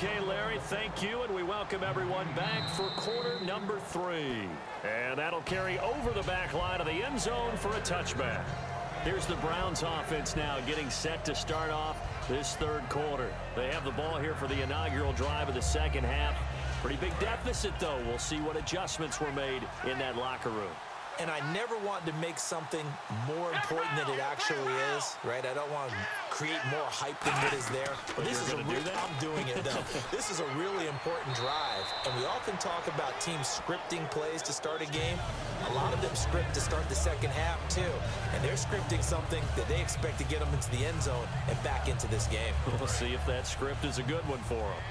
Okay, Larry, thank you, and we welcome everyone back for quarter number 3. And that'll carry over the back line of the end zone for a touchback. Here's the Browns offense now getting set to start off this third quarter. They have the ball here for the inaugural drive of the second half. Pretty big deficit, though. We'll see what adjustments were made in that locker room. And I never want to make something more important than it actually is, right? I don't want to create more hype than what is there. But this is I'm doing it, though. This is a really important drive. And we often talk about teams scripting plays to start a game. A lot of them script to start the second half, too. And they're scripting something that they expect to get them into the end zone and back into this game. We'll see if that script is a good one for them.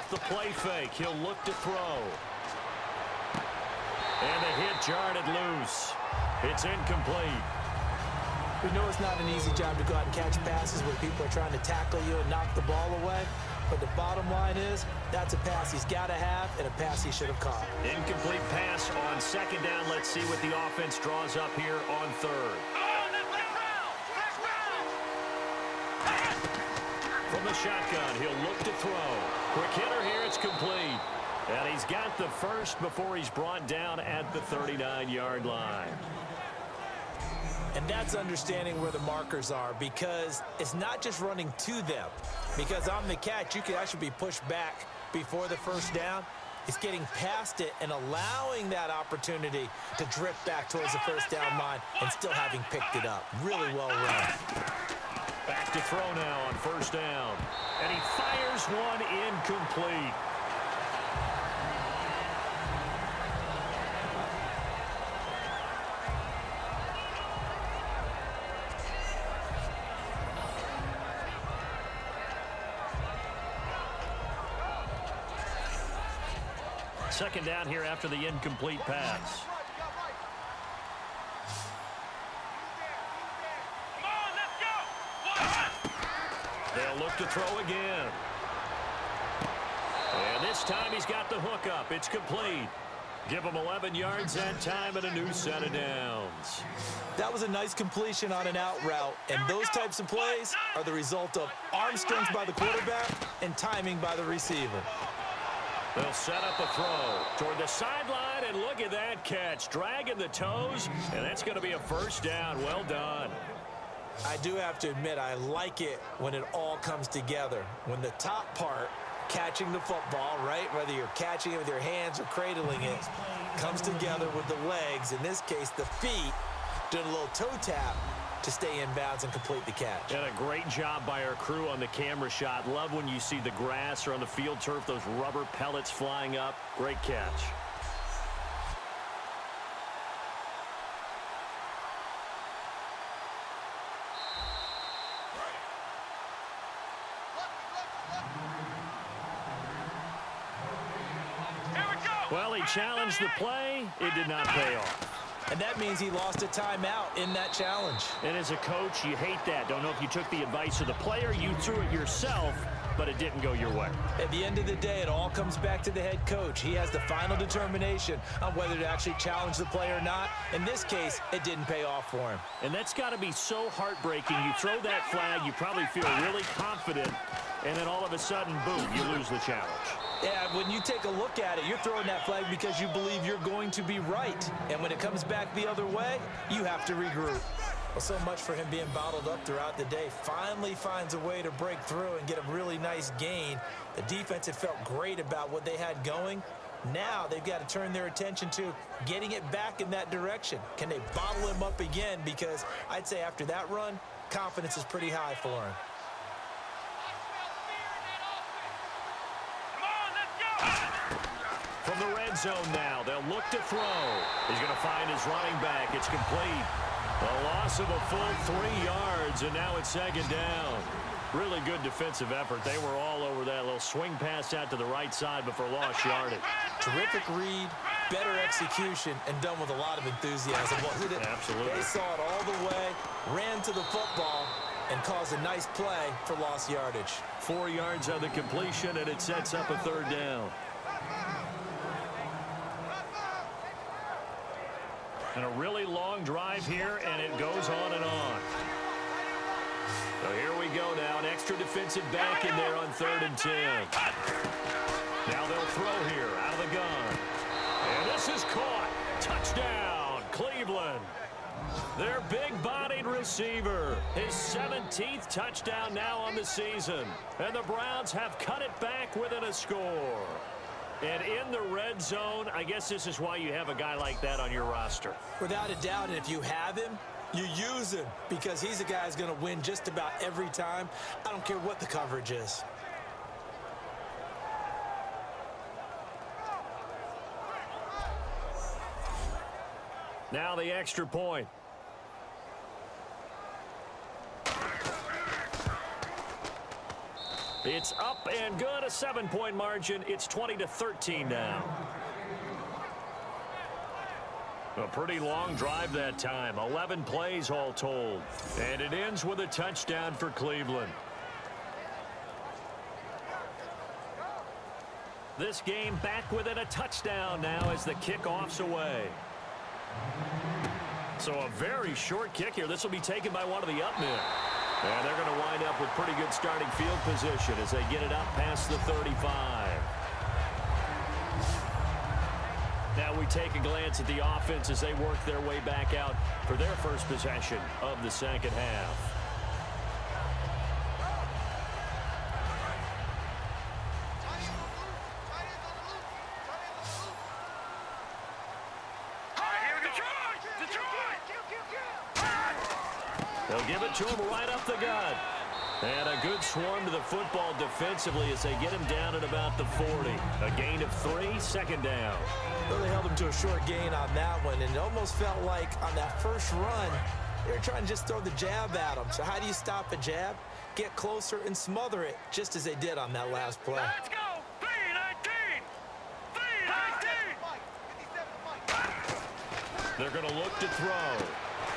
The play fake. He'll look to throw. And the hit jarred it loose. It's incomplete. We know it's not an easy job to go out and catch passes where people are trying to tackle you and knock the ball away. But the bottom line is, that's a pass he's got to have and a pass he should have caught. Incomplete pass on second down. Let's see what the offense draws up here on third. From the shotgun, he'll look to throw. Quick hitter here, it's complete. And he's got the first before he's brought down at the 39-yard line. And that's understanding where the markers are, because it's not just running to them. Because on the catch, you could actually be pushed back before the first down. It's getting past it and allowing that opportunity to drift back towards the first down line and still having picked it up. Really well run. Back to throw now on first down. And he fires one incomplete. Second down here after the incomplete pass. They'll look to throw again. And this time he's got the hook up. It's complete. Give him 11 yards that time and a new set of downs. That was a nice completion on an out route. And those types of plays are the result of arm strength by the quarterback and timing by the receiver. They'll set up a throw toward the sideline, and look at that catch. Dragging the toes, and that's going to be a first down. Well done. I do have to admit, I like it when it all comes together. When the top part, catching the football, right, whether you're catching it with your hands or cradling it, comes together with the legs, in this case the feet, doing a little toe tap to stay in bounds and complete the catch. And a great job by our crew on the camera shot. Love when you see the grass or on the field turf, those rubber pellets flying up. Great catch. Well, he challenged the play. It did not pay off. And that means he lost a timeout in that challenge. And as a coach, you hate that. Don't know if you took the advice of the player, you threw it yourself, but it didn't go your way. At the end of the day, it all comes back to the head coach. He has the final determination on whether to actually challenge the play or not. In this case, it didn't pay off for him. And that's got to be so heartbreaking. You throw that flag, you probably feel really confident, and then all of a sudden, boom, you lose the challenge. Yeah, when you take a look at it, you're throwing that flag because you believe you're going to be right. And when it comes back the other way, you have to regroup. Well, so much for him being bottled up throughout the day. Finally finds a way to break through and get a really nice gain. The defense had felt great about what they had going. Now they've got to turn their attention to getting it back in that direction. Can they bottle him up again? Because I'd say after that run, confidence is pretty high for him. From the red zone now, they'll look to throw. He's going to find his running back. It's complete. A loss of a full 3 yards, and now it's second down. Really good defensive effort. They were all over that little swing pass out to the right side before lost yardage. Terrific read, better execution, and done with a lot of enthusiasm. Wasn't it? Absolutely. They saw it all the way, ran to the football, and caused a nice play for lost yardage. 4 yards on the completion, and it sets up a third down. And a really long drive here, and it goes on and on. So here we go now, an extra defensive back in there on 3rd and 10. Now they'll throw here out of the gun. And this is caught. Touchdown, Cleveland. Their big-bodied receiver, his 17th touchdown now on the season. And the Browns have cut it back within a score. And in the red zone, I guess this is why you have a guy like that on your roster. Without a doubt, and if you have him, you use him because he's a guy who's going to win just about every time. I don't care what the coverage is. Now the extra point. It's up and good, a 7-point margin. It's 20-13 now. A pretty long drive that time, 11 plays all told. And it ends with a touchdown for Cleveland. This game back within a touchdown now as the kickoff's away. So a very short kick here. This will be taken by one of the up men. And they're going to wind up with pretty good starting field position as they get it up past the 35. Now we take a glance at the offense as they work their way back out for their first possession of the second half. They'll give it to him right up the gut. And a good swarm to the football defensively as they get him down at about the 40. A gain of 3, 2nd down. Really held him to a short gain on that one, and it almost felt like on that first run, they were trying to just throw the jab at him. So how do you stop a jab? Get closer and smother it, just as they did on that last play. Let's go! 3-19! 3-19! They're going to look to throw.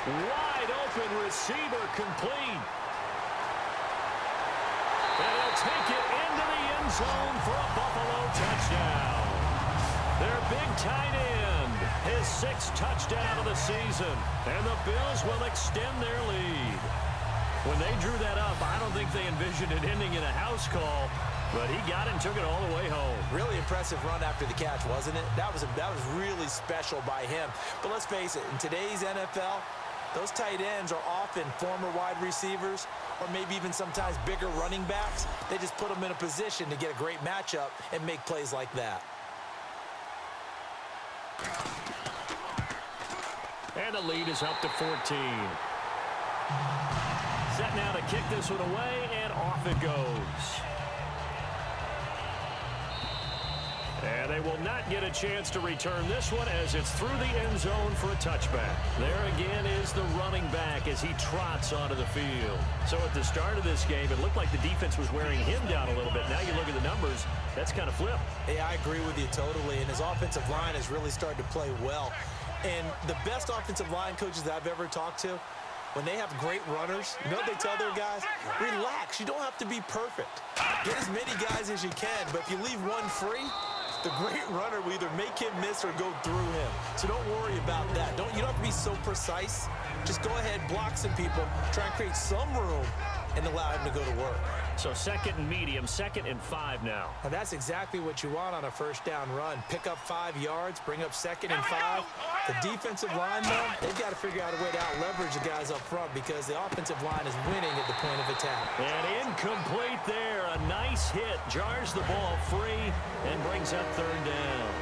Wide open receiver complete. And he'll take it into the end zone for a Buffalo touchdown. Their big tight end, his 6th touchdown of the season. And the Bills will extend their lead. When they drew that up, I don't think they envisioned it ending in a house call, but he got it and took it all the way home. Really impressive run after the catch, wasn't it? That was really special by him. But let's face it, in today's NFL, those tight ends are often former wide receivers or maybe even sometimes bigger running backs. They just put them in a position to get a great matchup and make plays like that. And the lead is up to 14. Set now to kick this one away, and off it goes. And they will not get a chance to return this one as it's through the end zone for a touchback. There again is the running back as he trots onto the field. So at the start of this game, it looked like the defense was wearing him down a little bit. Now you look at the numbers, that's kind of flipped. Yeah, I agree with you totally. And his offensive line has really started to play well. And the best offensive line coaches that I've ever talked to, when they have great runners, you know what they tell their guys? Relax. You don't have to be perfect. Get as many guys as you can, but if you leave one free, the great runner will either make him miss or go through him. So don't worry about that. You don't have to be so precise. Just go ahead, block some people, try and create some room, and allow him to go to work. So 2nd and medium, 2nd and 5 now. Now that's exactly what you want on a first down run. Pick up 5 yards, bring up 2nd and 5. The defensive line, though, they've got to figure out a way to out-leverage the guys up front because the offensive line is winning at the point of attack. And incomplete there. A nice hit. Jars the ball free and brings up 3rd down.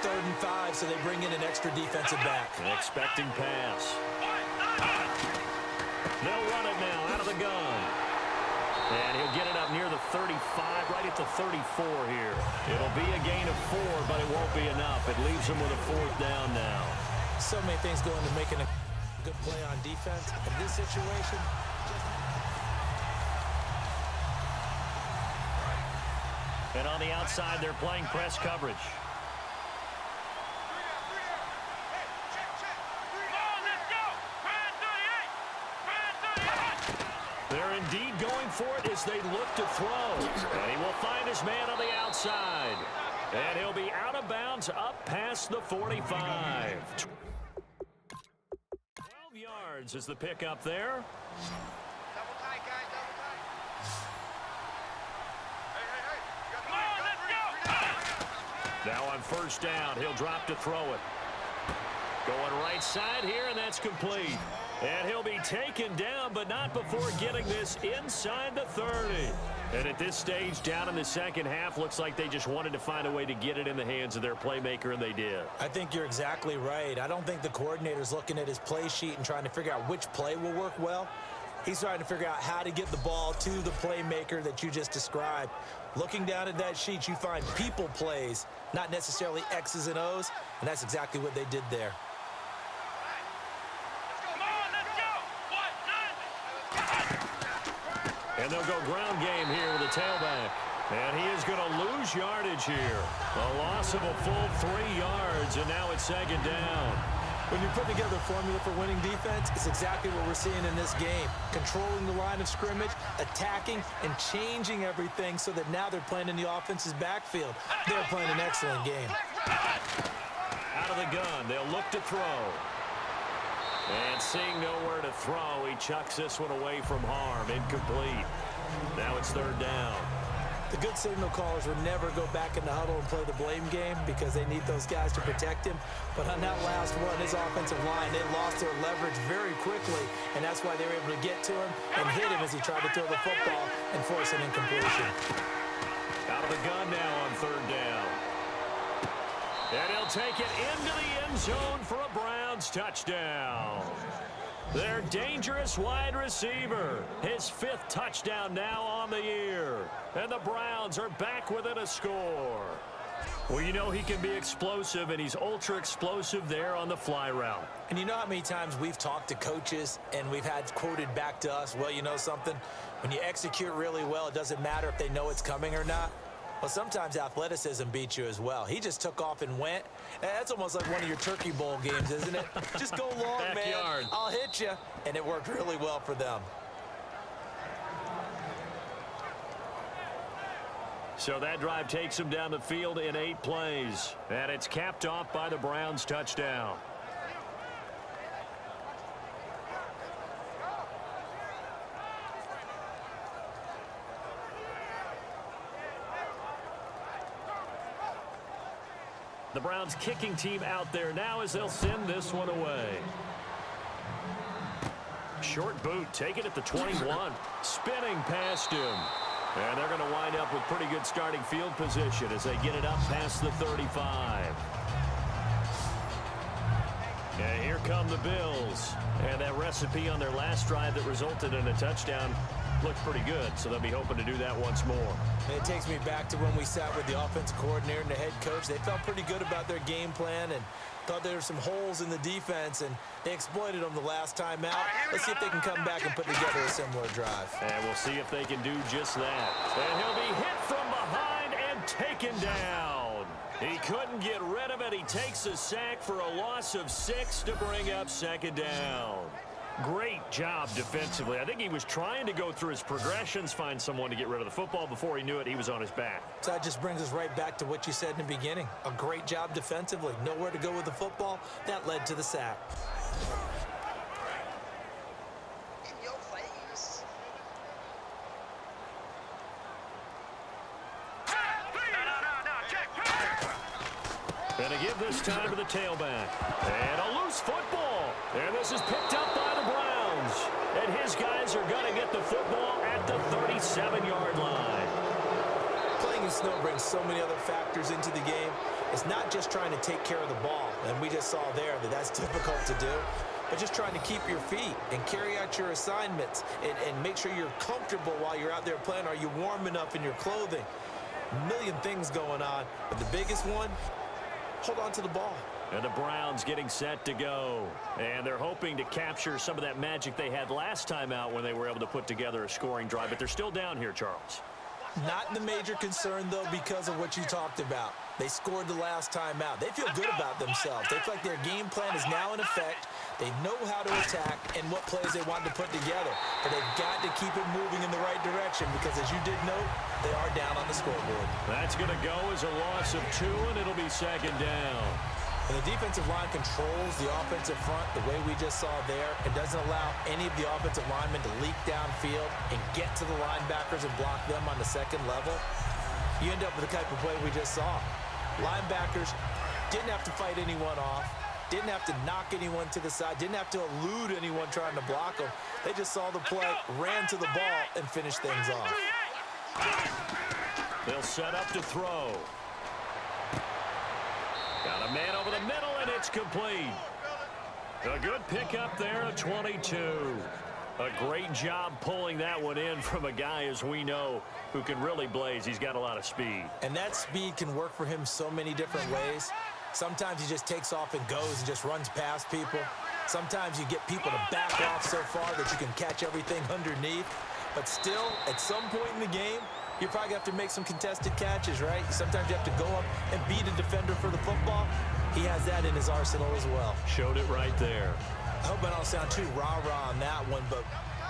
3rd and 5, so they bring in an extra defensive back. An expecting pass. They'll run it now out of the gun. And he'll get it up near the 35, right at the 34 here. It'll be a gain of 4, but it won't be enough. It leaves him with a 4th down now. So many things go into making a good play on defense. In this situation, and on the outside, they're playing press coverage. They're indeed going for it as they look to throw. And he will find his man on the outside. And he'll be out of bounds up past the 45. yards is the pickup there. Double tight, guys, double tight. Hey. Come on, let's go. Now on first down, he'll drop to throw it. Going right side here, and that's complete. And he'll be taken down, but not before getting this inside the 30. And at this stage, down in the second half, looks like they just wanted to find a way to get it in the hands of their playmaker, and they did. I think you're exactly right. I don't think the coordinator's looking at his play sheet and trying to figure out which play will work well. He's trying to figure out how to get the ball to the playmaker that you just described. Looking down at that sheet, you find people plays, not necessarily X's and O's, and that's exactly what they did there. And they'll go ground game here with a tailback. And he is going to lose yardage here. A loss of a full 3 yards, and now it's second down. When you put together a formula for winning defense, it's exactly what we're seeing in this game. Controlling the line of scrimmage, attacking, and changing everything so that now they're playing in the offense's backfield. They're playing an excellent game. Out of the gun, they'll look to throw. And seeing nowhere to throw, he chucks this one away from harm. Incomplete. Now it's third down. The good signal callers would never go back in the huddle and play the blame game because they need those guys to protect him. But on that last one, his offensive line, they lost their leverage very quickly, and that's why they were able to get to him and hit him as he tried to throw the football and force an incompletion. Out of the gun now on third down. And he'll take it into the end zone for a Browns touchdown. Their dangerous wide receiver. His 5th touchdown now on the year. And the Browns are back within a score. Well, you know he can be explosive, and he's ultra explosive there on the fly route. And you know how many times we've talked to coaches and we've had quoted back to us, well, you know something? When you execute really well, it doesn't matter if they know it's coming or not. Well, sometimes athleticism beats you as well. He just took off and went. That's almost like one of your Turkey Bowl games, isn't it? Just go long, man. I'll hit you. And it worked really well for them. So that drive takes them down the field in 8 plays. And it's capped off by the Browns touchdown. The Browns kicking team out there now as they'll send this one away. Short boot, taken at the 21. Spinning past him. And they're going to wind up with pretty good starting field position as they get it up past the 35. And here come the Bills. And that recipe on their last drive that resulted in a touchdown looks pretty good, so they'll be hoping to do that once more. And it takes me back to when we sat with the offensive coordinator and the head coach. They felt pretty good about their game plan and thought there were some holes in the defense, and they exploited them the last time out. Let's see if they can come back and put together a similar drive. And we'll see if they can do just that. And he'll be hit from behind and taken down. He couldn't get rid of it. He takes a sack for a loss of 6 to bring up second down. Great job defensively. I think he was trying to go through his progressions, find someone to get rid of the football. Before he knew it, he was on his back. So that just brings us right back to what you said in the beginning. A great job defensively. Nowhere to go with the football. That led to the sack. In your face. And to give this time to the tailback. And a loose football. And this is picked up by the Browns. And his guys are going to get the football at the 37-yard line. Playing in snow brings so many other factors into the game. It's not just trying to take care of the ball, and we just saw there that that's difficult to do, but just trying to keep your feet and carry out your assignments and make sure you're comfortable while you're out there playing. Are you warm enough in your clothing? A million things going on, but the biggest one, hold on to the ball. And the Browns getting set to go. And they're hoping to capture some of that magic they had last time out when they were able to put together a scoring drive. But they're still down here, Charles. Not the major concern, though, because of what you talked about. They scored the last time out. They feel good about themselves. They feel like their game plan is now in effect. They know how to attack and what plays they want to put together. But they've got to keep it moving in the right direction because, as you did note, they are down on the scoreboard. That's going to go as a loss of 2, and it'll be second down. And the defensive line controls the offensive front the way we just saw there. It doesn't allow any of the offensive linemen to leak downfield and get to the linebackers and block them on the second level. You end up with the type of play we just saw. Linebackers didn't have to fight anyone off, didn't have to knock anyone to the side, didn't have to elude anyone trying to block them. They just saw the play, ran to the ball, and finished things off. They'll set up to throw. Got a man over the middle, and it's complete. A good pickup there, a 22. A great job pulling that one in from a guy, as we know, who can really blaze. He's got a lot of speed. And that speed can work for him so many different ways. Sometimes he just takes off and goes and just runs past people. Sometimes you get people to back off so far that you can catch everything underneath. But still, at some point in the game, you probably have to make some contested catches, right? Sometimes you have to go up and beat a defender for the football. He has that in his arsenal as well. Showed it right there. I hope I don't sound too rah-rah on that one, but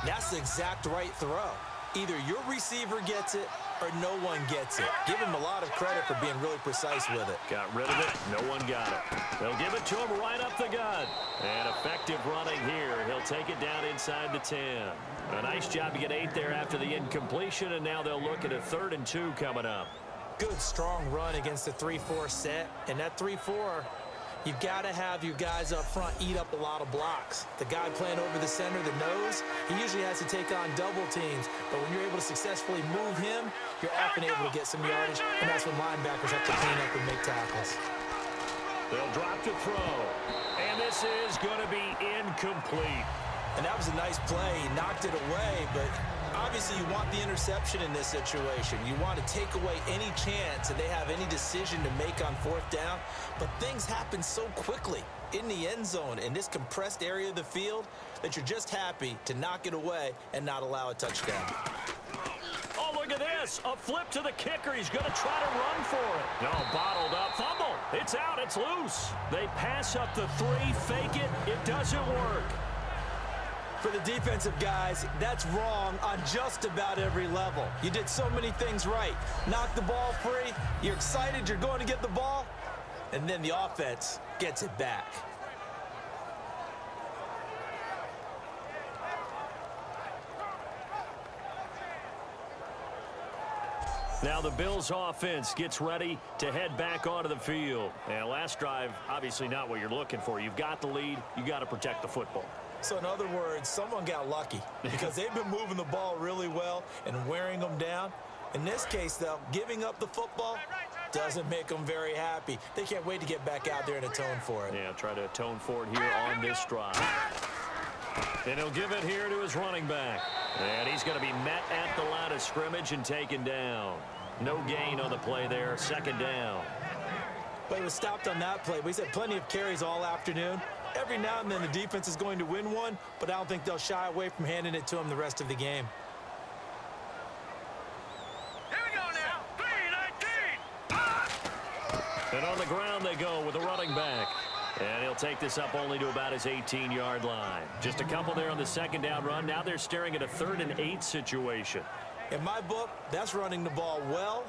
that's the exact right throw. Either your receiver gets it or no one gets it. Give him a lot of credit for being really precise with it. Got rid of it. No one got it. They'll give it to him right up the gut. And effective running here. He'll take it down inside the 10. A nice job to get 8 there after the incompletion, and now they'll look at a 3rd and 2 coming up. Good, strong run against the 3-4 set. And that 3-4, you've got to have your guys up front eat up a lot of blocks. The guy playing over the center, the nose, he usually has to take on double teams. But when you're able to successfully move him, you're often able to get some yardage, and that's when linebackers have to clean up and make tackles. They'll drop to throw. And this is going to be incomplete. And that was a nice play. He knocked it away, but obviously you want the interception in this situation. You want to take away any chance that they have any decision to make on 4th down. But things happen so quickly in the end zone in this compressed area of the field that you're just happy to knock it away and not allow a touchdown. Oh, look at this. A flip to the kicker. He's going to try to run for it. No, bottled up. Fumble. It's out. It's loose. They pass up the 3, fake it. It doesn't work. For the defensive guys, that's wrong on just about every level. You did so many things right. Knock the ball free. You're excited you're going to get the ball. And then the offense gets it back. Now the Bills offense gets ready to head back onto the field. And last drive, obviously not what you're looking for. You've got the lead. You got to protect the football. So in other words, someone got lucky because they've been moving the ball really well and wearing them down. In this case, though, giving up the football doesn't make them very happy. They can't wait to get back out there and atone for it. Yeah, try to atone for it here on this drive. And he'll give it here to his running back. And he's going to be met at the line of scrimmage and taken down. No gain on the play there, 2nd down. But he was stopped on that play. We said plenty of carries all afternoon. Every now and then the defense is going to win one, but I don't think they'll shy away from handing it to him the rest of the game. Here we go now. 3-19. And on the ground they go with a running back. And he'll take this up only to about his 18-yard line. Just a couple there on the 2nd down run. Now they're staring at a 3rd and 8 situation. In my book, that's running the ball well,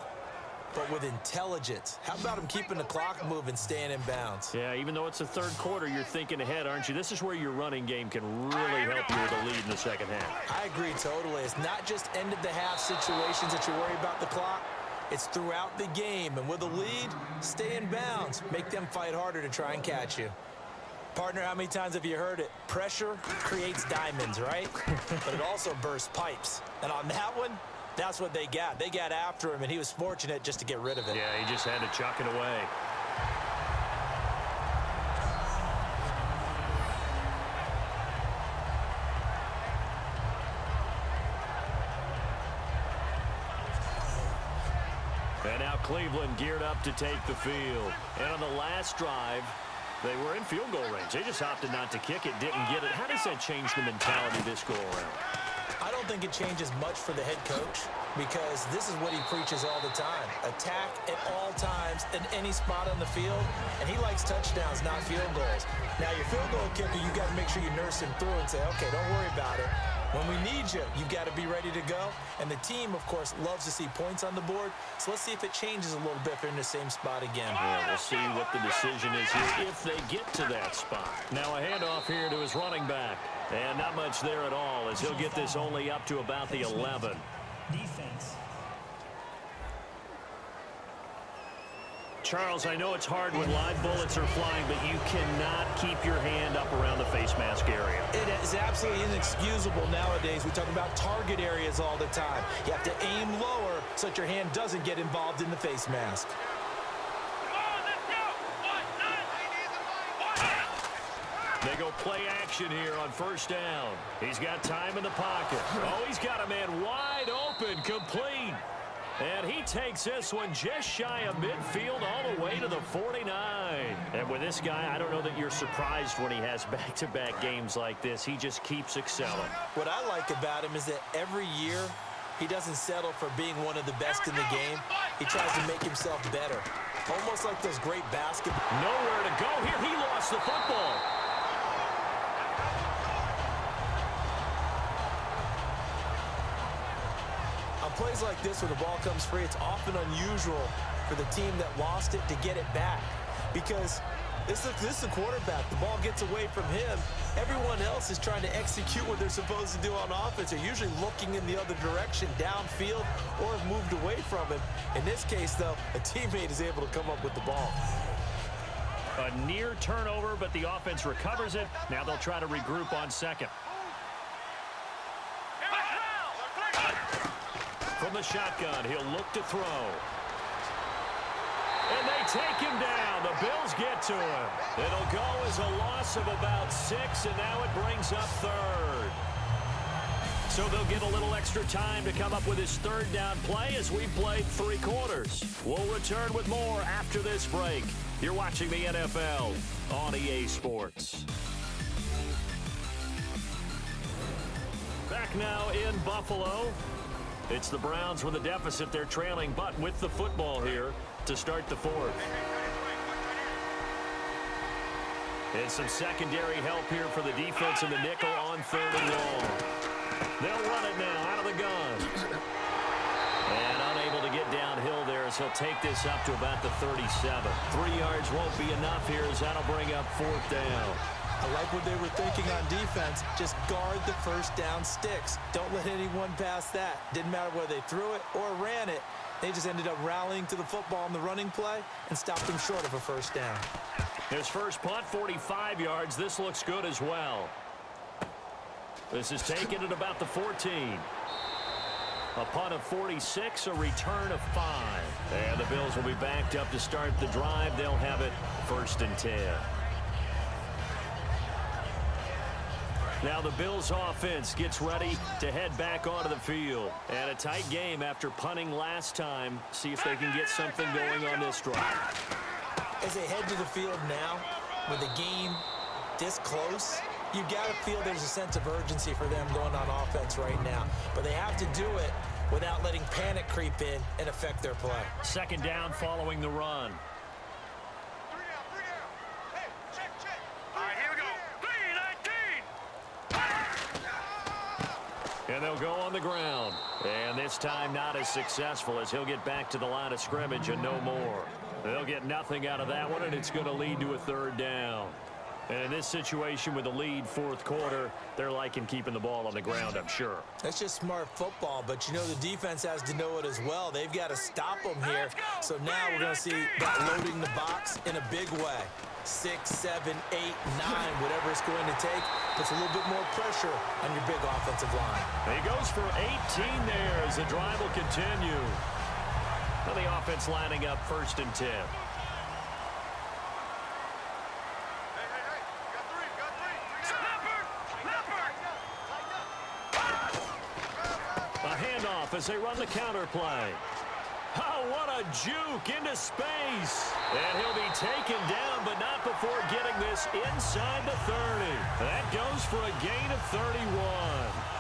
but with intelligence. How about him keeping the clock moving, staying in bounds? Yeah, even though it's the 3rd quarter, you're thinking ahead, aren't you? This is where your running game can really help you with the lead in the 2nd half. I agree totally. It's not just end-of-the-half situations that you worry about the clock. It's throughout the game. And with a lead, stay in bounds. Make them fight harder to try and catch you. Partner, how many times have you heard it? Pressure creates diamonds, right? But it also bursts pipes. And on that one, that's what they got. They got after him, and he was fortunate just to get rid of it. Yeah, he just had to chuck it away. And now Cleveland geared up to take the field. And on the last drive, they were in field goal range. They just opted not to kick it, didn't get it. How does that change the mentality this go-around? I don't think it changes much for the head coach because this is what he preaches all the time. Attack at all times in any spot on the field, and he likes touchdowns, not field goals. Now, your field goal kicker, you got to make sure you nurse him through and say, okay, don't worry about it. When we need you, you've got to be ready to go. And the team, of course, loves to see points on the board. So let's see if it changes a little bit if they're in the same spot again. Yeah, we'll see what the decision is here if they get to that spot. Now a handoff here to his running back. And not much there at all as he'll get this only up to about the 11. Defense. Charles, I know it's hard when live bullets are flying, but you cannot keep your hand up around the face mask area. It is absolutely inexcusable nowadays. We talk about target areas all the time. You have to aim lower so that your hand doesn't get involved in the face mask. They go play action here on first down. He's got time in the pocket. Oh, he's got a man wide open, complete. And he takes this one just shy of midfield all the way to the 49. And with this guy, I don't know that you're surprised when he has back-to-back games like this. He just keeps excelling. What I like about him is that every year he doesn't settle for being one of the best in the game. He tries to make himself better. Almost like those great basketball. Nowhere to go here. He lost the football. On plays like this, when the ball comes free, it's often unusual for the team that lost it to get it back. Because this is the quarterback. The ball gets away from him. Everyone else is trying to execute what they're supposed to do on offense. They're usually looking in the other direction, downfield, or have moved away from him. In this case, though, a teammate is able to come up with the ball. A near turnover, but the offense recovers it. Now they'll try to regroup on second. From the shotgun, he'll look to throw. And they take him down. The Bills get to him. It'll go as a loss of about 6, and now it brings up third. So they'll get a little extra time to come up with his third down play as we play 3 quarters. We'll return with more after this break. You're watching the NFL on EA Sports. Back now in Buffalo. It's the Browns with a deficit. They're trailing, but with the football here to start the 4th. And some secondary help here for the defense in the nickel on 3rd and long. They'll run it now out of the gun. And unable to get downhill there as he'll take this up to about the 37. 3 yards won't be enough here as that'll bring up 4th down. I like what they were thinking on defense. Just guard the first down sticks. Don't let anyone pass that. Didn't matter whether they threw it or ran it. They just ended up rallying to the football on the running play and stopped them short of a first down. His first punt, 45 yards. This looks good as well. This is taken at about the 14. A punt of 46, a return of 5. And the Bills will be backed up to start the drive. They'll have it 1st and 10. Now the Bills offense gets ready to head back onto the field. And a tight game after punting last time. See if they can get something going on this drive. As they head to the field now, with the game this close, you got to feel there's a sense of urgency for them going on offense right now. But they have to do it without letting panic creep in and affect their play. 2nd down following the run. And they'll go on the ground. And this time not as successful as he'll get back to the line of scrimmage and no more. They'll get nothing out of that one, and it's going to lead to a 3rd down. And in this situation with the lead 4th quarter, they're liking keeping the ball on the ground, I'm sure. That's just smart football, but you know the defense has to know it as well. They've got to stop them here. So now we're going to see that loading the box in a big way. 6, 7, 8, 9, whatever it's going to take, puts a little bit more pressure on your big offensive line. He goes for 18 there as the drive will continue. Now the offense lining up 1st and 10. A handoff as they run the counter play. Oh, what a juke into space. And he'll be taken down, but not before getting this inside the 30. That goes for a gain of 31.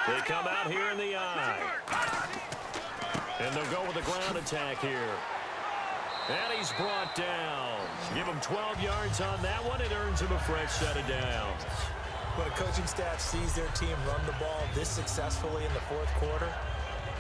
They come out here in the eye. And they'll go with a ground attack here. And he's brought down. Give him 12 yards on that one. It earns him a fresh set of downs. When a coaching staff sees their team run the ball this successfully in the fourth quarter,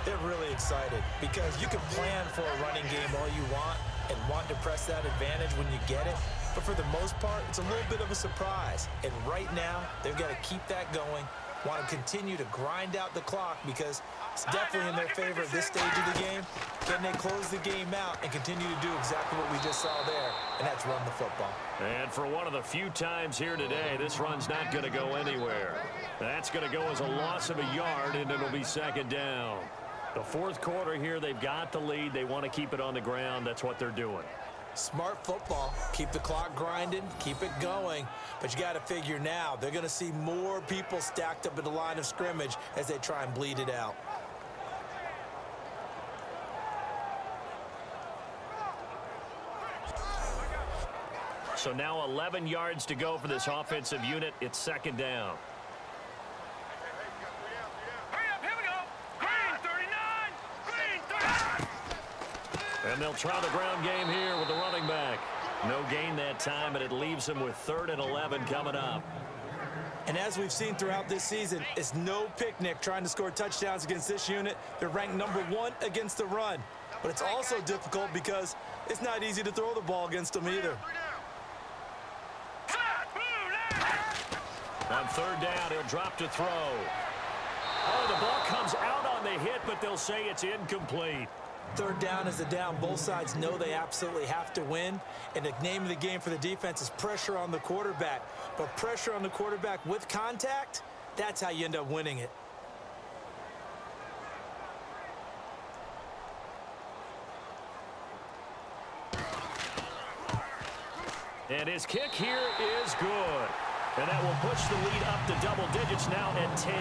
they're really excited because you can plan for a running game all you want and want to press that advantage when you get it. But for the most part, it's a little bit of a surprise. And right now, they've got to keep that going, want to continue to grind out the clock because it's definitely in their favor at this stage of the game. Can they close the game out and continue to do exactly what we just saw there, and that's run the football. And for one of the few times here today, this run's not going to go anywhere. That's going to go as a loss of a yard, and it'll be second down. The fourth quarter here, they've got the lead. They want to keep it on the ground. That's what they're doing. Smart football. Keep the clock grinding, keep it going. But you got to figure now, they're going to see more people stacked up at the line of scrimmage as they try and bleed it out. So now 11 yards to go for this offensive unit. It's second down. Hurry up, here we go. Green 39. Green 39. And they'll try the ground game here with the running back. No gain that time, and it leaves them with 3rd and 11 coming up. And as we've seen throughout this season, it's no picnic trying to score touchdowns against this unit. They're ranked #1 against the run. But it's also difficult because it's not easy to throw the ball against them either. On 3rd down, he'll drop to throw. Oh, the ball comes out on the hit, but they'll say it's incomplete. 3rd down is the down. Both sides know they absolutely have to win. And the name of the game for the defense is pressure on the quarterback. But pressure on the quarterback with contact, that's how you end up winning it. And his kick here is good. And that will push the lead up to double digits now at 10.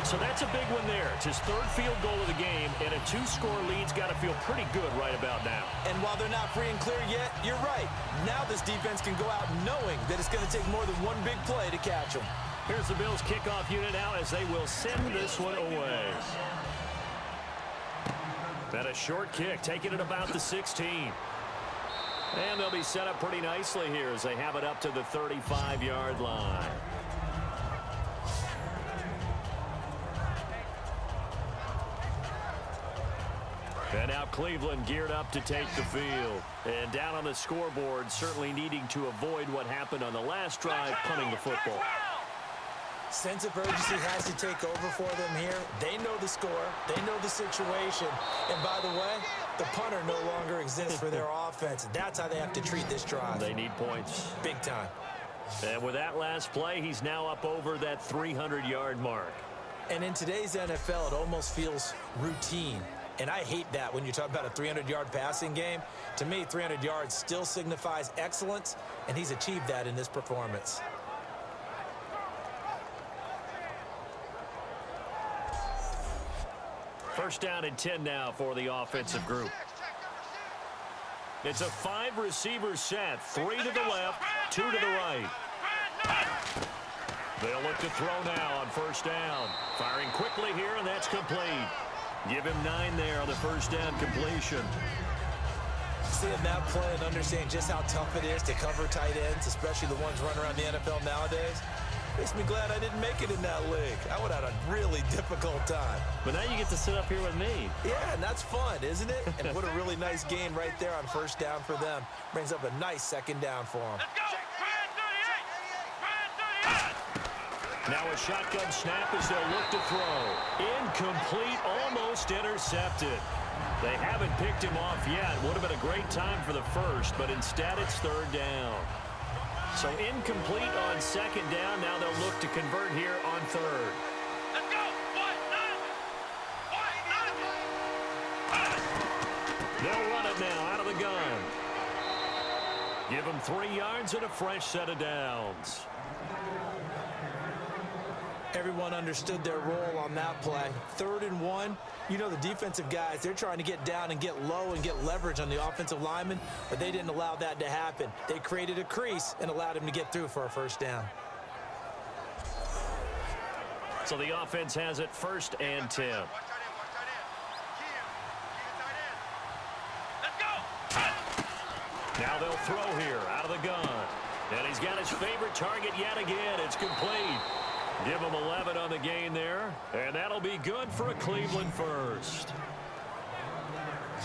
So that's a big one there. It's his 3rd field goal of the game, and a 2-score lead's got to feel pretty good right about now. And while they're not free and clear yet, you're right. Now this defense can go out knowing that it's going to take more than one big play to catch them. Here's the Bills kickoff unit now as they will send this one away. And a short kick, taking it about the 16. And they'll be set up pretty nicely here as they have it up to the 35-yard line. And now Cleveland geared up to take the field. And down on the scoreboard, certainly needing to avoid what happened on the last drive, punting the football. Sense of urgency has to take over for them here. They know the score. They know the situation. And by the way, the punter no longer exists for their offense. That's how they have to treat this drive. They need points. Big time. And with that last play, he's now up over that 300-yard mark. And in today's NFL, it almost feels routine. And I hate that when you talk about a 300-yard passing game. To me, 300 yards still signifies excellence, and he's achieved that in this performance. First down and 10 now for the offensive group. It's a 5-receiver set. 3 to the left, 2 to the right. They'll look to throw now on first down. Firing quickly here, and that's complete. Give him 9 there on the first down completion. Seeing that play and understanding just how tough it is to cover tight ends, especially the ones running around the NFL nowadays, makes me glad I didn't make it in that league. I would have had a really difficult time. But now you get to sit up here with me. Yeah, and that's fun, isn't it? And what a really nice gain right there on first down for them. Brings up a nice second down for them. Let's go. Now a shotgun snap as they'll look to throw. Incomplete, almost intercepted. They haven't picked him off yet. Would have been a great time for the first, but instead it's 3rd down. So incomplete on second down. Now they'll look to convert here on 3rd. Let's go. They'll run it now out of the gun. Give them 3 yards and a fresh set of downs. Everyone understood their role on that play. 3rd and 1. You know the defensive guys, they're trying to get down and get low and get leverage on the offensive lineman, but they didn't allow that to happen. They created a crease and allowed him to get through for a first down. So the offense has it 1st and 10. Now they'll throw here out of the gun. And he's got his favorite target yet again. It's complete. Give him 11 on the gain there. And that'll be good for a Cleveland first.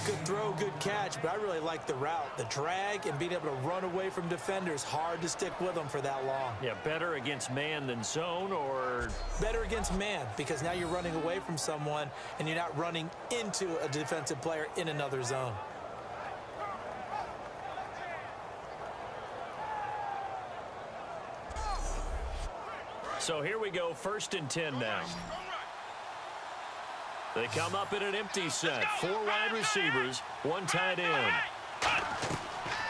Good throw, good catch, but I really like the route. The drag and being able to run away from defenders. Hard to stick with them for that long. Yeah, better against man than zone, or? Better against man, because now you're running away from someone and you're not running into a defensive player in another zone. So here we go, 1st and 10 now. They come up in an empty set. 4 wide receivers, 1 tight end.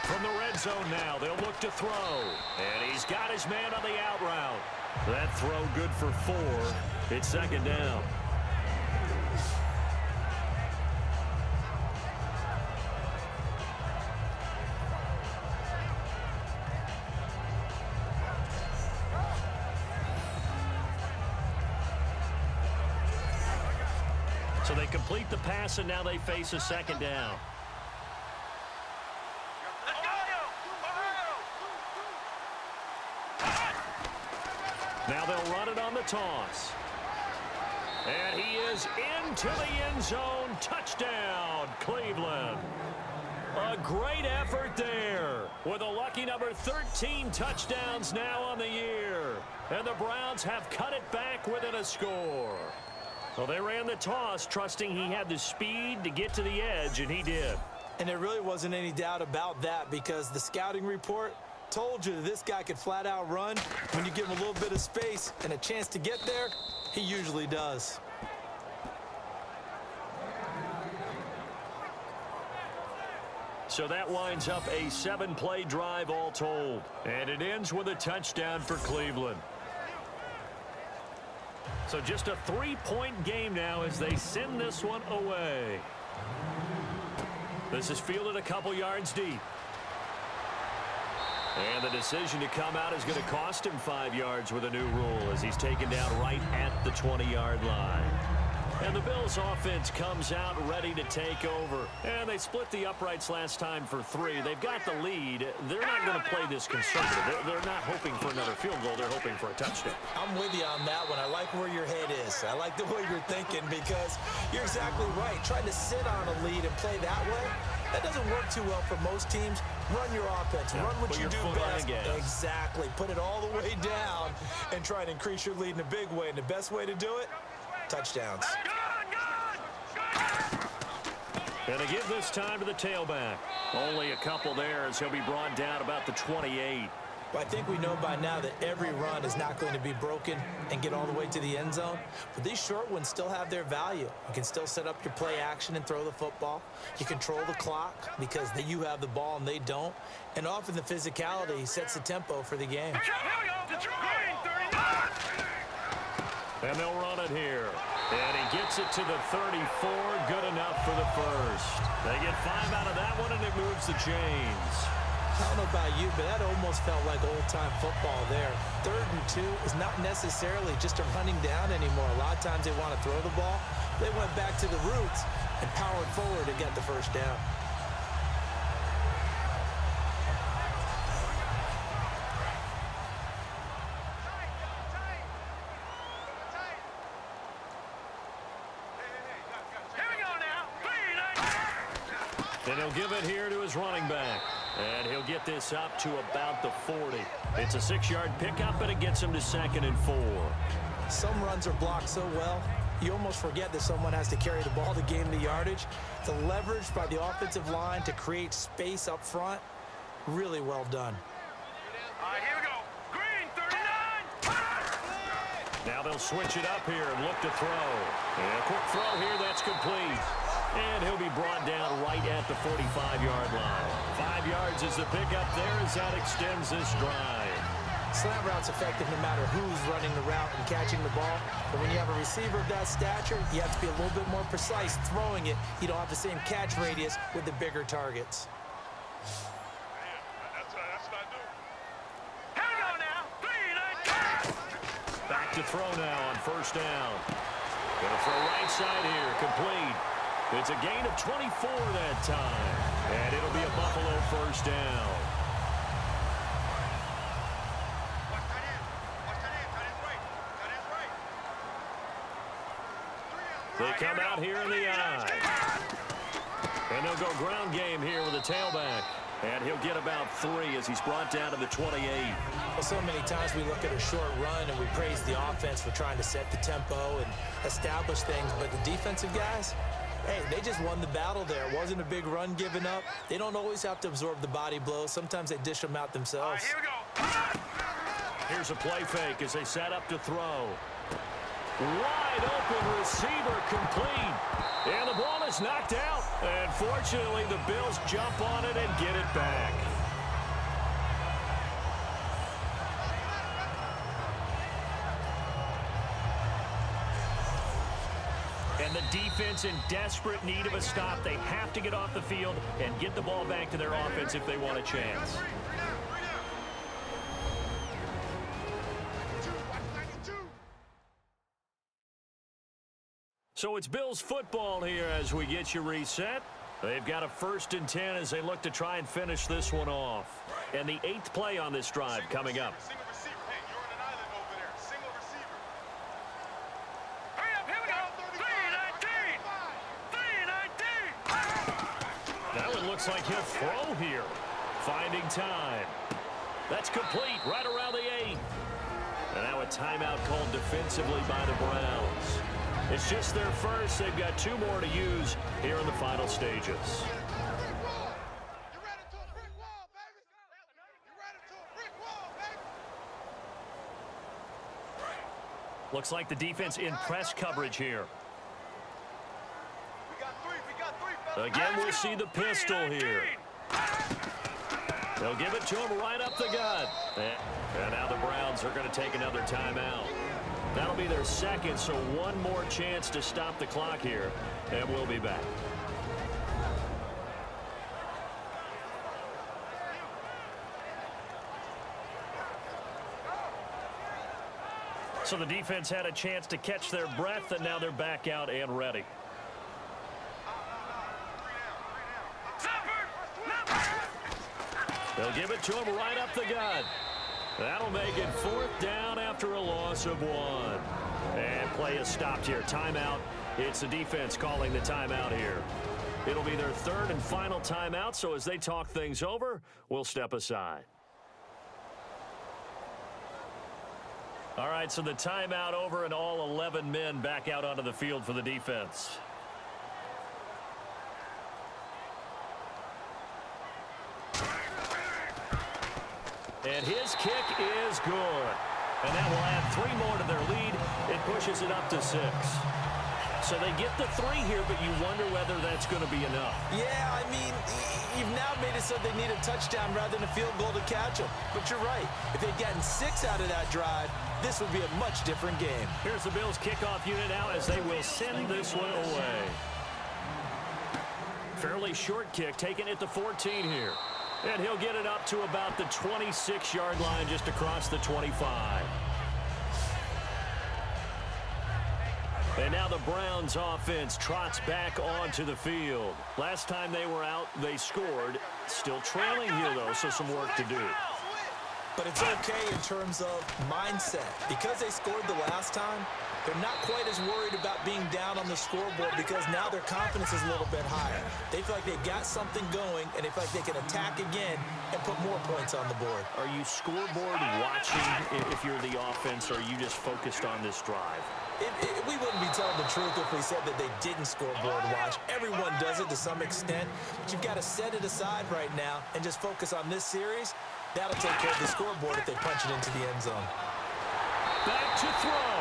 From the red zone now, they'll look to throw. And he's got his man on the out route. That throw good for 4. It's 2nd down. So they complete the pass, and now they face a 2nd down. Now they'll run it on the toss. And he is into the end zone. Touchdown, Cleveland. A great effort there with a lucky number 13 touchdowns now on the year. And the Browns have cut it back within a score. Well, they ran the toss, trusting he had the speed to get to the edge, and he did. And there really wasn't any doubt about that, because the scouting report told you that this guy could flat out run. When you give him a little bit of space and a chance to get there, he usually does. So that winds up a 7-play drive all told. And it ends with a touchdown for Cleveland. So just a 3-point game now as they send this one away. This is fielded a couple yards deep. And the decision to come out is going to cost him 5 yards with a new rule as he's taken down right at the 20-yard line. And the Bills offense comes out ready to take over. And they split the uprights last time for 3. They've got the lead. They're not going to play this conservative. They're not hoping for another field goal. They're hoping for a touchdown. I'm with you on that one. I like where your head is. I like the way you're thinking, because you're exactly right. Trying to sit on a lead and play that way, that doesn't work too well for most teams. Run your offense. Run what you do best. Exactly. Put it all the way down and try and increase your lead in a big way. And the best way to do it, touchdowns. And to give this time to the tailback. Only a couple there as he'll be brought down about the 28. But I think we know by now that every run is not going to be broken and get all the way to the end zone. But these short ones still have their value. You can still set up your play action and throw the football. You control the clock because you have the ball and they don't. And often the physicality sets the tempo for the game. And they'll run it here. And he gets it to the 34. Good enough for the first. They get 5 out of that one, and it moves the chains. I don't know about you, but that almost felt like old-time football there. 3rd and 2 is not necessarily just a running down anymore. A lot of times they want to throw the ball. They went back to the roots and powered forward to get the first down. And he'll give it here to his running back. And he'll get this up to about the 40. It's a 6-yard pickup, and it gets him to 2nd and 4. Some runs are blocked so well, you almost forget that someone has to carry the ball to gain the yardage. The leverage by the offensive line to create space up front, really well done. All right, here we go. Green, 39. Now they'll switch it up here and look to throw. And a quick throw here, that's complete. And he'll be brought down right at the 45-yard line. 5 yards is the pickup there as that extends this drive. Slant route's effective no matter who's running the route and catching the ball. But when you have a receiver of that stature, you have to be a little bit more precise throwing it. You don't have the same catch radius with the bigger targets. Back to throw now on 1st down. Gonna throw right side here, complete. It's a gain of 24 that time. And it'll be a Buffalo first down. They come out here in the eye. And they'll go ground game here with a tailback. And he'll get about 3 as he's brought down to the 28. Well, so many times we look at a short run and we praise the offense for trying to set the tempo and establish things. But the defensive guys, hey, they just won the battle there. It wasn't a big run given up. They don't always have to absorb the body blows. Sometimes they dish them out themselves. Here we go. Here's a play fake as they set up to throw. Wide open receiver complete. And the ball is knocked out. And fortunately, the Bills jump on it and get it back. And the defense in desperate need of a stop. They have to get off the field and get the ball back to their offense if they want a chance. So it's Bills football here as we get you reset. They've got a 1st and 10 as they look to try and finish this one off. And the 8th play on this drive coming up. Single receiver. Hey, you're on an island over there. Single receiver. Hurry up, here we go. 3-19. 3-19. That one looks like he'll throw here. Finding time. That's complete right around the 8. And now a timeout called defensively by the Browns. It's just their first. They've got 2 more to use here in the final stages. Looks like the defense in press coverage here. Again, we'll see the pistol here. They'll give it to him right up the gut. And now the Browns are going to take another timeout. That'll be their 2nd, so 1 more chance to stop the clock here, and we'll be back. So the defense had a chance to catch their breath, and now they're back out and ready. They'll give it to him right up the gut. That'll make it 4th down after a loss of 1. And play is stopped here. Timeout. It's the defense calling the timeout here. It'll be their 3rd and final timeout, so as they talk things over, we'll step aside. All right, so the timeout over and all 11 men back out onto the field for the defense. And his kick is good. And that will add 3 more to their lead. It pushes it up to 6. So they get the 3 here, but you wonder whether that's going to be enough. Yeah, I mean, you've now made it so they need a touchdown rather than a field goal to catch them. But you're right. If they'd gotten 6 out of that drive, this would be a much different game. Here's the Bills kickoff unit now as they will send this one away. Fairly short kick, taking it to 14 here. And he'll get it up to about the 26-yard line, just across the 25. And now the Browns offense trots back onto the field. Last time they were out, they scored. Still trailing here, though, so some work to do. But it's okay in terms of mindset. Because they scored the last time, they're not quite as worried about being down on the scoreboard because now their confidence is a little bit higher. They feel like they've got something going, and they feel like they can attack again and put more points on the board. Are you scoreboard watching if you're the offense, or are you just focused on this drive? We wouldn't be telling the truth if we said that they didn't scoreboard watch. Everyone does it to some extent, but you've got to set it aside right now and just focus on this series. That'll take care of the scoreboard if they punch it into the end zone. Back to throw.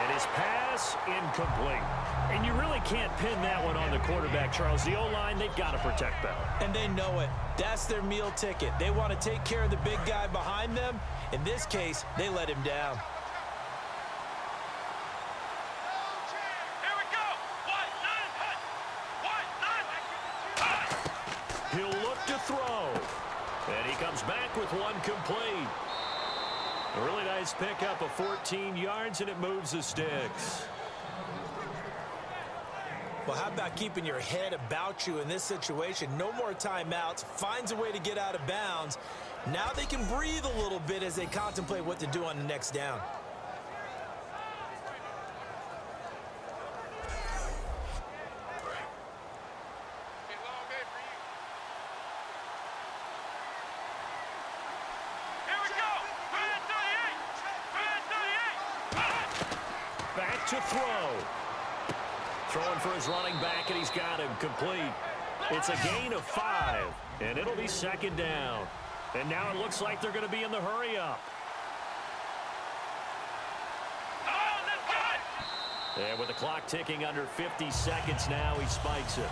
And his pass incomplete. And you really can't pin that one on the quarterback, Charles. The O-line, they've got to protect that. And they know it. That's their meal ticket. They want to take care of the big guy behind them. In this case, they let him down. Here we go. 1-9. He'll look to throw. And he comes back with one complete. A really nice pickup of 14 yards, and it moves the sticks. Well, how about keeping your head about you in this situation? No more timeouts. Finds a way to get out of bounds. Now they can breathe a little bit as they contemplate what to do on the next down. Back to throw. Throwing for his running back, and he's got him complete. It's a gain of 5, and it'll be second down. And now it looks like they're going to be in the hurry up. And with the clock ticking under 50 seconds now, he spikes it.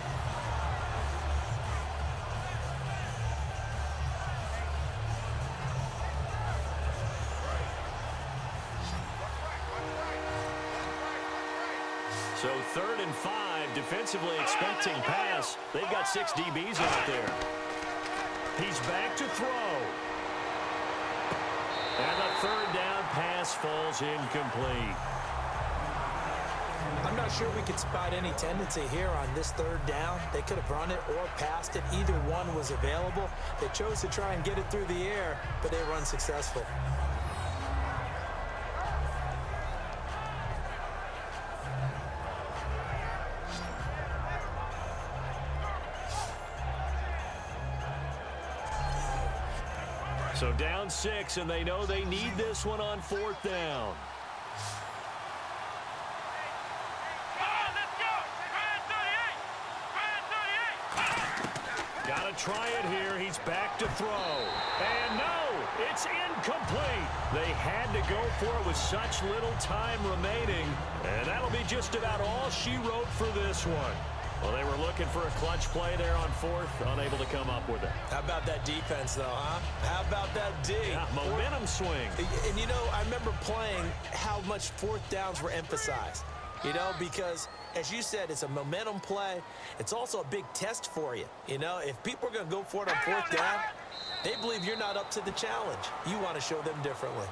So 3rd and 5, defensively expecting pass. They've got 6 DBs out there. He's back to throw. And the 3rd down pass falls incomplete. I'm not sure we could spot any tendency here on this 3rd down. They could have run it or passed it. Either one was available. They chose to try and get it through the air, but they were unsuccessful. So down 6, and they know they need this one on 4th down. Got to try it here. He's back to throw. And no, it's incomplete. They had to go for it with such little time remaining. And that'll be just about all she wrote for this one. Well, they were looking for a clutch play there on 4th, unable to come up with it. How about that defense, though, huh? How about that D? Yeah, momentum swing. And, you know, I remember playing how much 4th downs were emphasized, you know, because, as you said, it's a momentum play. It's also a big test for you. You know, if people are going to go for it on 4th down, they believe you're not up to the challenge. You want to show them differently.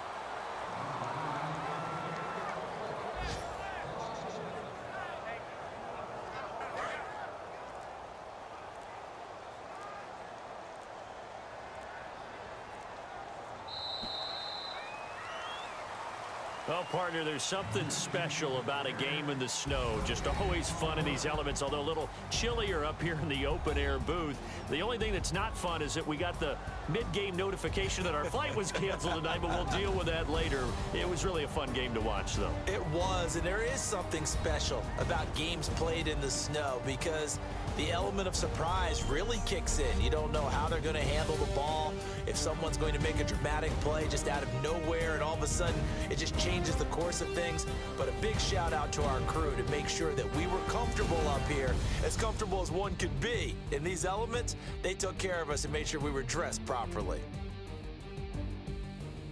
Well, partner, there's something special about a game in the snow. Just always fun in these elements, although a little chillier up here in the open-air booth. The only thing that's not fun is that we got the mid-game notification that our flight was canceled tonight, but we'll deal with that later. It was really a fun game to watch, though. It was, and there is something special about games played in the snow because the element of surprise really kicks in. You don't know how they're going to handle the ball, if someone's going to make a dramatic play just out of nowhere, and all of a sudden it just changes the course of things. But a big shout out to our crew to make sure that we were comfortable up here, as comfortable as one could be. In these elements, they took care of us and made sure we were dressed properly.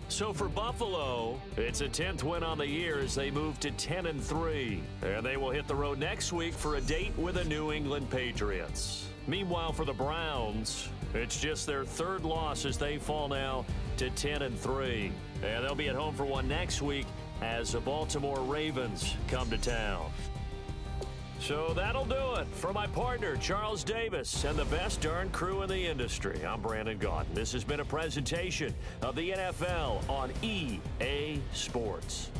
So for Buffalo, it's a 10th win on the year as they move to 10-3. And they will hit the road next week for a date with the New England Patriots. Meanwhile, for the Browns, it's just their 3rd loss as they fall now to 10-3. And they'll be at home for one next week as the Baltimore Ravens come to town. So that'll do it. For my partner, Charles Davis, and the best darn crew in the industry, I'm Brandon Gaudin. This has been a presentation of the NFL on EA Sports.